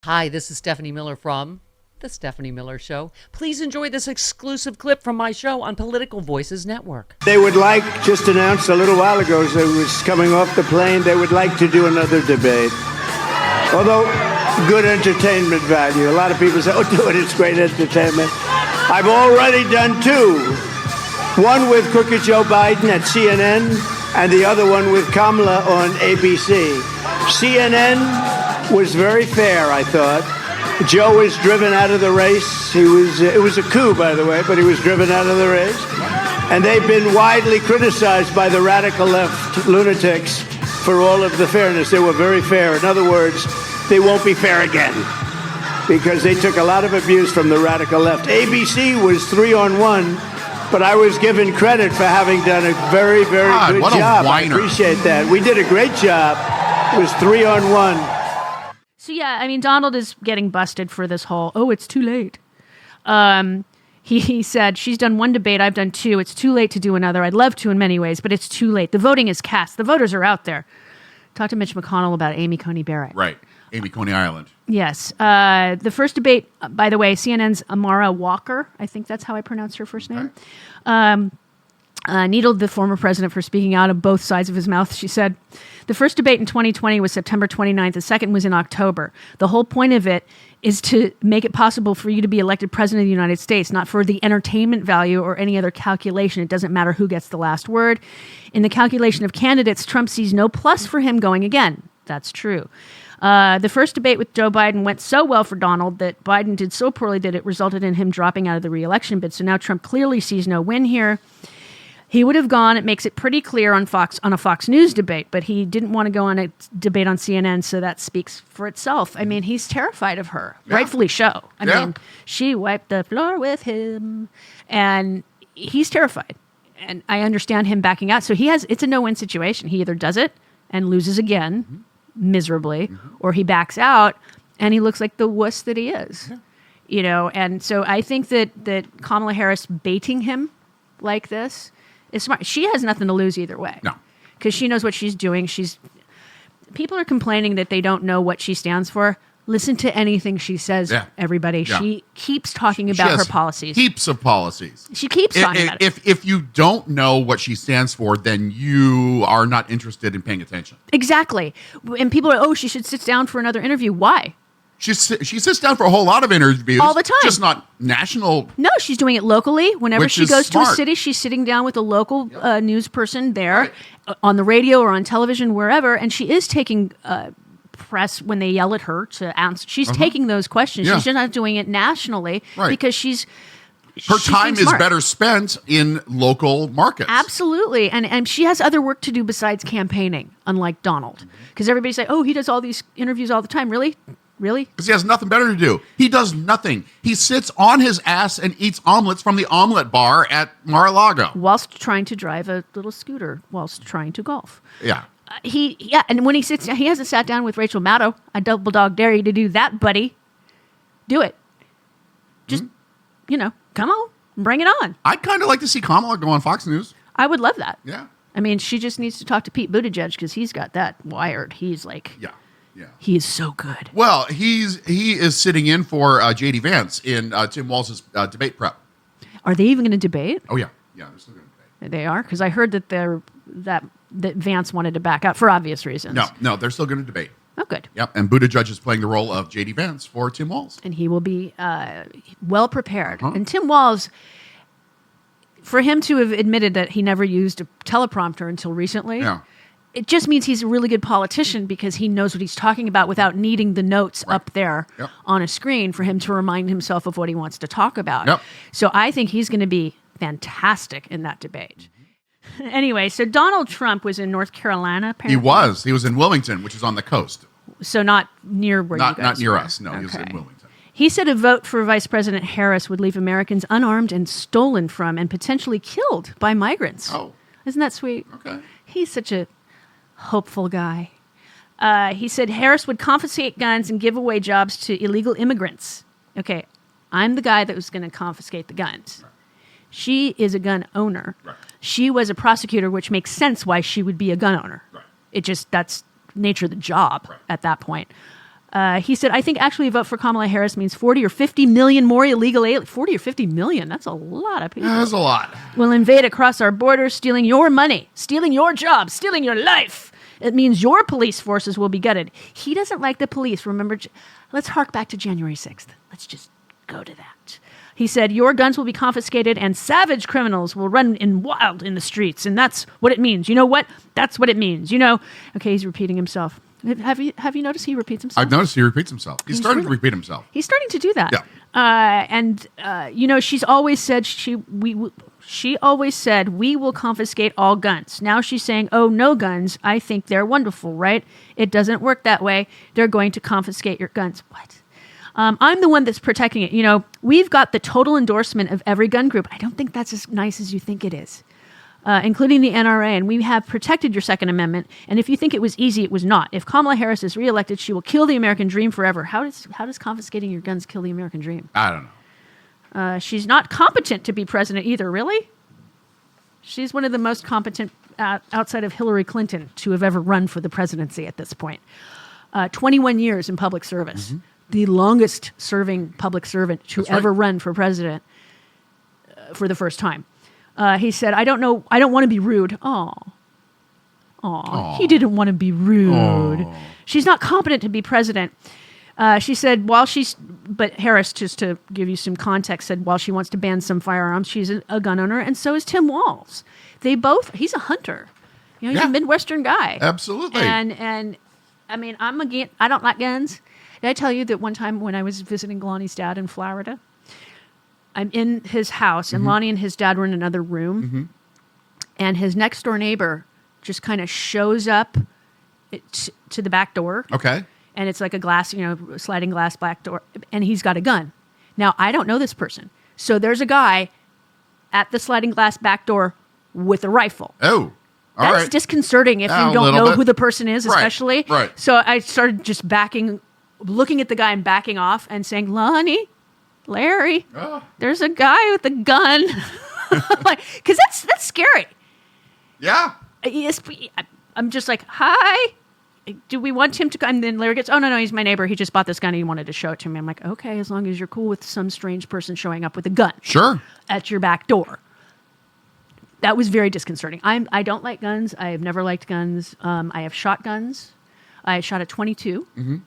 Hi, this is Stephanie Miller from The Stephanie Miller Show. Please enjoy this exclusive clip from my show on Political Voices Network. They would like, just announced a little while ago as I was coming off the plane, they would like to do another debate. Although, good entertainment value. A lot of people say, oh, do it, it's great entertainment. I've already done two. One with Crooked Joe Biden at CNN, and the other one with Kamala on ABC. CNN was very fair, I thought. Joe was driven out of the race. It was a coup, by the way, but he was driven out of the race. And they've been widely criticized by the radical left lunatics for all of the fairness. They were very fair. In other words, they won't be fair again because they took a lot of abuse from the radical left. ABC was 3-on-1, but I was given credit for having done a very, very good job. I appreciate that. We did a great job. It was 3-on-1. So, yeah, I mean, Donald is getting busted for this whole, oh, it's too late. He said, she's done one debate, I've done two. It's too late to do another. I'd love to in many ways, but it's too late. The voting is cast. The voters are out there. Talk to Mitch McConnell about Amy Coney Barrett. Right. Amy Coney Island. Yes. The first debate, by the way, CNN's Amara Walker, I think that's how I pronounce her first name, needled the former president for speaking out of both sides of his mouth. She said, the first debate in 2020 was September 29th. The second was in October. The whole point of it is to make it possible for you to be elected president of the United States, not for the entertainment value or any other calculation. It doesn't matter who gets the last word. In the calculation of candidates, Trump sees no plus for him going again. That's true. The first debate with Joe Biden went so well for Donald that Biden did so poorly that it resulted in him dropping out of the re-election bid. So now Trump clearly sees no win here. He would have gone, it makes it pretty clear on a Fox News debate, but he didn't want to go on a debate on CNN, so that speaks for itself. I mean, he's terrified of her, rightfully so. I mean, she wiped the floor with him, and he's terrified. And I understand him backing out. So it's a no-win situation. He either does it and loses again, miserably, or he backs out and he looks like the wuss that he is. Yeah. You know, and so I think that Kamala Harris baiting him like this is smart. She has nothing to lose either way. No. Because she knows what she's doing. People are complaining that they don't know what she stands for. Listen to anything she says, everybody. Yeah. She keeps talking about her policies. Heaps of policies. She keeps talking about it. If you don't know what she stands for, then you are not interested in paying attention. Exactly. And people are, she should sit down for another interview. Why? She sits down for a whole lot of interviews. All the time. Just not national. No, she's doing it locally. Whenever she goes to a city, she's sitting down with a local news person there on the radio or on television, wherever. And she is taking press when they yell at her to answer. She's taking those questions. Yeah. She's just not doing it nationally because her time is better spent in local markets. Absolutely. And she has other work to do besides campaigning, unlike Donald. Because everybody say, he does all these interviews all the time. Really? Really? Because he has nothing better to do. He does nothing. He sits on his ass and eats omelets from the omelet bar at Mar-a-Lago. Whilst trying to drive a little scooter, whilst trying to golf. Yeah. And when he hasn't sat down with Rachel Maddow. I double dog dare you to do that, buddy. Do it. Just, come on, bring it on. I'd kind of like to see Kamala go on Fox News. I would love that. Yeah. I mean, she just needs to talk to Pete Buttigieg because he's got that wired. He's like... Yeah. Yeah. He is so good. Well, he is sitting in for J.D. Vance in Tim Walz's debate prep. Are they even going to debate? Oh, yeah. Yeah, they're still going to debate. They are? Because I heard that Vance wanted to back out for obvious reasons. No, they're still going to debate. Oh, good. Yep, and Buttigieg is playing the role of J.D. Vance for Tim Walz. And he will be well prepared. And Tim Walz, for him to have admitted that he never used a teleprompter until recently... Yeah. It just means he's a really good politician because he knows what he's talking about without needing the notes up there on a screen for him to remind himself of what he wants to talk about. Yep. So I think he's going to be fantastic in that debate. Anyway, so Donald Trump was in North Carolina, apparently. He was in Wilmington, which is on the coast. So not near where you guys Not near were. us, no. Okay. He was in Wilmington. He said a vote for Vice President Harris would leave Americans unarmed and stolen from and potentially killed by migrants. Oh. Isn't that sweet? Okay. He's such a hopeful guy. He said Harris would confiscate guns and give away jobs to illegal immigrants. Okay, I'm the guy that was going to confiscate the guns. Right. She is a gun owner. Right. She was a prosecutor, which makes sense why she would be a gun owner. Right. That's nature of the job at that point. He said, I think actually a vote for Kamala Harris means 40 or 50 million more illegal aliens. 40 or 50 million? That's a lot of people. That's a lot. Will invade across our borders, stealing your money, stealing your job, stealing your life. It means your police forces will be gutted. He doesn't like the police. Remember, let's hark back to January 6th. Let's just go to that. He said, your guns will be confiscated and savage criminals will run wild in the streets. And that's what it means. You know what? That's what it means. Okay, he's repeating himself. Have you noticed he repeats himself? I've noticed he repeats himself. He's starting to repeat himself. He's starting to do that. Yeah. She's always said she always said we will confiscate all guns. Now she's saying, oh, no guns. I think they're wonderful, right? It doesn't work that way. They're going to confiscate your guns. What? I'm the one that's protecting it. We've got the total endorsement of every gun group. I don't think that's as nice as you think it is. Including the NRA, and we have protected your Second Amendment. And if you think it was easy, it was not. If Kamala Harris is reelected, she will kill the American dream forever. How does confiscating your guns kill the American dream? I don't know. She's not competent to be president either, really? She's one of the most competent, outside of Hillary Clinton, to have ever run for the presidency at this point. 21 years in public service. The longest serving public servant to ever run for president for the first time. He said, I don't want to be rude. He didn't want to be rude. Aww. She's not competent to be president. She said, but Harris, just to give you some context, said while she wants to ban some firearms, she's a gun owner, and so is Tim Walz. He's a hunter. He's a Midwestern guy. Absolutely. And I mean, I don't like guns. Did I tell you that one time when I was visiting Lonnie's dad in Florida, I'm in his house, and Lonnie and his dad were in another room, and his next door neighbor just kind of shows up to the back door. Okay. And it's like a glass, sliding glass back door, and he's got a gun. Now, I don't know this person. So there's a guy at the sliding glass back door with a rifle. Oh, all That's right. disconcerting if you don't know who the person is, especially. Right. So I started just looking at the guy and backing off and saying, Lonnie, Larry, there's a guy with a gun. Because that's scary. Yeah. I'm just like, hi. Do we want him to come? And then Larry gets, oh, no, he's my neighbor. He just bought this gun and he wanted to show it to me. I'm like, okay, as long as you're cool with some strange person showing up with a gun. Sure. At your back door. That was very disconcerting. I don't like guns. I have never liked guns. I have shot guns. I shot a .22.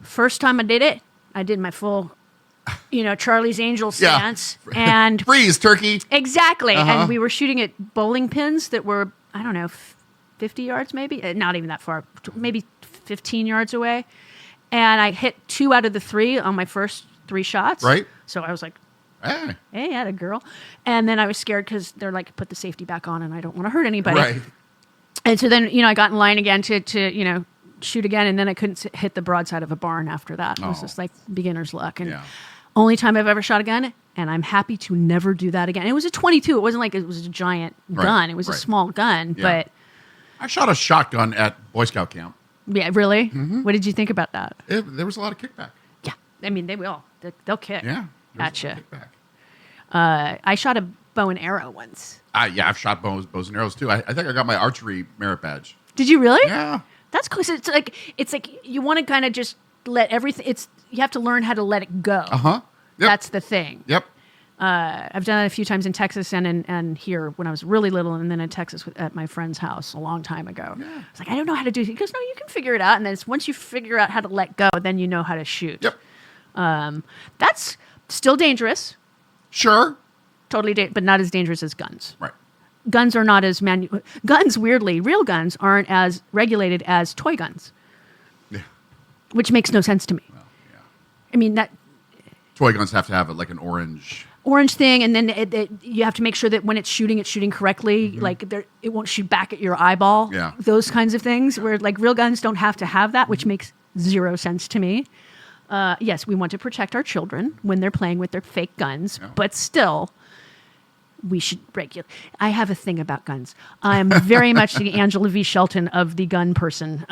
First time I did it, I did my full, Charlie's Angel stance. Yeah. And freeze, turkey. Exactly. And we were shooting at bowling pins that were, 50 yards maybe? Not even that far. Maybe 15 yards away. And I hit 2 out of the 3 on my first 3 shots. Right. So I was like, hey, atta girl. And then I was scared because they're like, put the safety back on and I don't want to hurt anybody. Right. And so then, I got in line again to shoot again. And then I couldn't hit the broadside of a barn after that. It was just like beginner's luck. And only time I've ever shot a gun. And I'm happy to never do that again. It was a .22. It wasn't like it was a giant gun. It was a small gun. Yeah. But I shot a shotgun at Boy Scout camp. Yeah, really? What did you think about that? There was a lot of kickback. Yeah. I mean, they will. They'll kick. Yeah. At you. I shot a bow and arrow once. I've shot bows and arrows too. I think I got my archery merit badge. Did you really? Yeah. That's cool. So it's like you want to kind of just let everything. You have to learn how to let it go. Yep. That's the thing. Yep. I've done it a few times in Texas and here when I was really little, and then in Texas at my friend's house a long time ago. Yeah. I was like, I don't know how to do it. He goes, no, you can figure it out. And then once you figure out how to let go, then you know how to shoot. Yep. That's still dangerous. Sure. Totally, but not as dangerous as guns. Right. Guns are not as guns. Weirdly, real guns aren't as regulated as toy guns. Yeah. Which makes no sense to me. Well, yeah. I mean that. Toy guns have to have like an orange thing, and then you have to make sure that when it's shooting correctly. Like it won't shoot back at your eyeball. Yeah. Those kinds of things where like real guns don't have to have that, which makes zero sense to me. Yes, we want to protect our children when they're playing with their fake guns, but still, we should regulate. I have a thing about guns. I'm very much the Angela V. Shelton of the gun person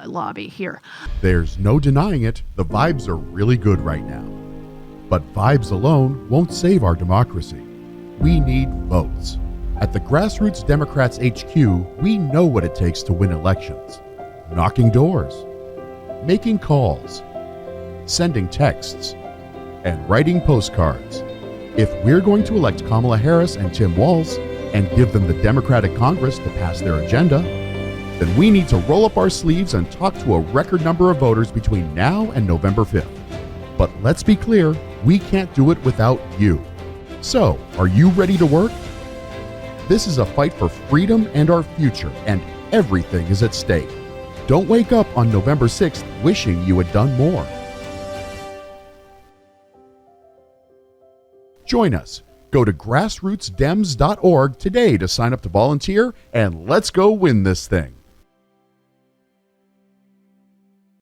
lobby here. There's no denying it. The vibes are really good right now. But vibes alone won't save our democracy. We need votes. At the Grassroots Democrats HQ, we know what it takes to win elections. Knocking doors, making calls, sending texts, and writing postcards. If we're going to elect Kamala Harris and Tim Walz and give them the Democratic Congress to pass their agenda, then we need to roll up our sleeves and talk to a record number of voters between now and November 5th. But let's be clear, we can't do it without you. So, are you ready to work? This is a fight for freedom and our future, and everything is at stake. Don't wake up on November 6th wishing you had done more. Join us. Go to grassrootsdems.org today to sign up to volunteer, and let's go win this thing.